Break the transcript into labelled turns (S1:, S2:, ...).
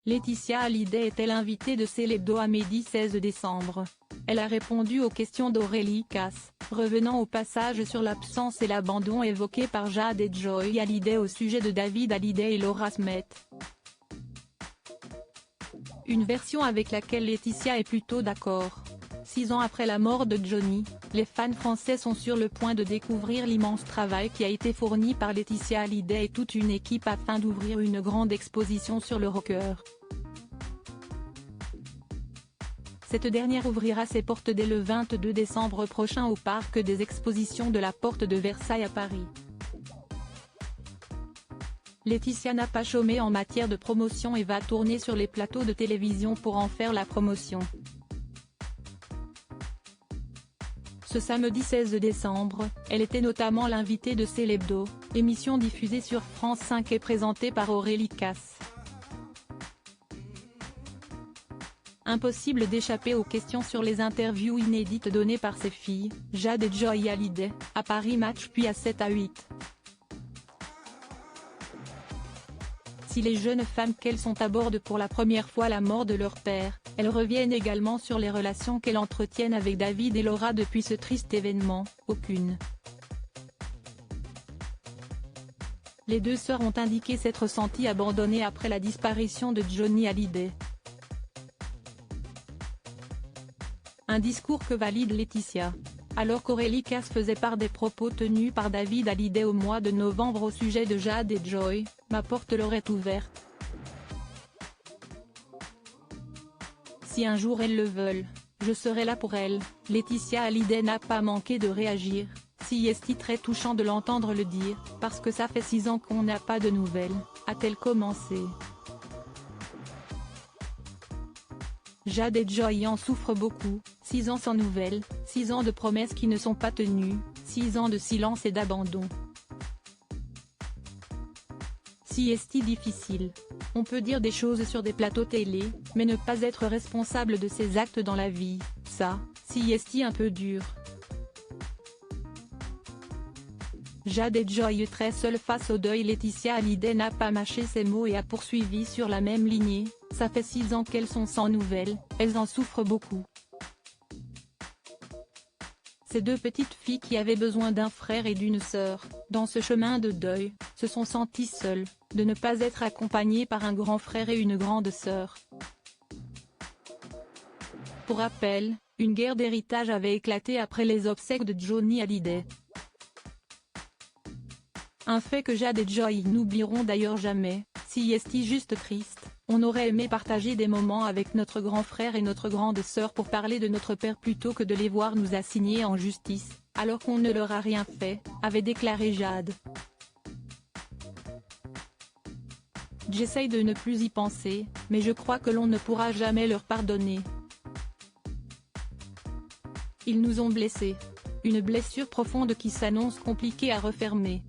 S1: Laetitia Hallyday est-elle invitée de Célébdo à midi 16 décembre? Elle a répondu aux questions d'Aurélie Casse, revenant au passage sur l'absence et l'abandon évoqués par Jade et Joy Hallyday au sujet de David Hallyday et Laura Smith. Une version avec laquelle Laetitia est plutôt d'accord. 6 ans après la mort de Johnny, les fans français sont sur le point de découvrir l'immense travail qui a été fourni par Laetitia Hallyday et toute une équipe afin d'ouvrir une grande exposition sur le rocker. Cette dernière ouvrira ses portes dès le 22 décembre prochain au parc des expositions de la Porte de Versailles à Paris. Laetitia n'a pas chômé en matière de promotion et va tourner sur les plateaux de télévision pour en faire la promotion. Ce samedi 16 décembre, elle était notamment l'invitée de Célébdo, émission diffusée sur France 5 et présentée par Aurélie Casse. Impossible d'échapper aux questions sur les interviews inédites données par ses filles, Jade et Joy Hallyday, à Paris Match puis à 7-8. Si les jeunes femmes qu'elles sont abordent pour la première fois la mort de leur père, elles reviennent également sur les relations qu'elles entretiennent avec David et Laura depuis ce triste événement. Aucune. Les deux sœurs ont indiqué s'être senties abandonnées après la disparition de Johnny Hallyday. Un discours que valide Laetitia. Alors qu'Aurélie Casse faisait part des propos tenus par David Hallyday au mois de novembre au sujet de Jade et Joy, ma porte leur est ouverte. Si un jour elles le veulent, je serai là pour elles. Laetitia Hallyday n'a pas manqué de réagir, si est très touchant de l'entendre le dire, parce que ça fait 6 ans qu'on n'a pas de nouvelles, a-t-elle commencé. Jade et Joy en souffrent beaucoup, 6 ans sans nouvelles, 6 ans de promesses qui ne sont pas tenues, 6 ans de silence et d'abandon. Si est difficile. On peut dire des choses sur des plateaux télé, mais ne pas être responsable de ses actes dans la vie, ça, si est un peu dur. Jade et Joy très seules face au deuil. Laetitia Hallyday n'a pas mâché ses mots et a poursuivi sur la même lignée, ça fait 6 ans qu'elles sont sans nouvelles, elles en souffrent beaucoup. Ces deux petites filles qui avaient besoin d'un frère et d'une sœur, dans ce chemin de deuil, se sont senties seules, de ne pas être accompagnées par un grand frère et une grande sœur. Pour rappel, une guerre d'héritage avait éclaté après les obsèques de Johnny Hallyday. Un fait que Jade et Joy n'oublieront d'ailleurs jamais, si est juste triste. On aurait aimé partager des moments avec notre grand frère et notre grande sœur pour parler de notre père plutôt que de les voir nous assigner en justice, alors qu'on ne leur a rien fait, avait déclaré Jade. J'essaye de ne plus y penser, mais je crois que l'on ne pourra jamais leur pardonner. Ils nous ont blessés. Une blessure profonde qui s'annonce compliquée à refermer.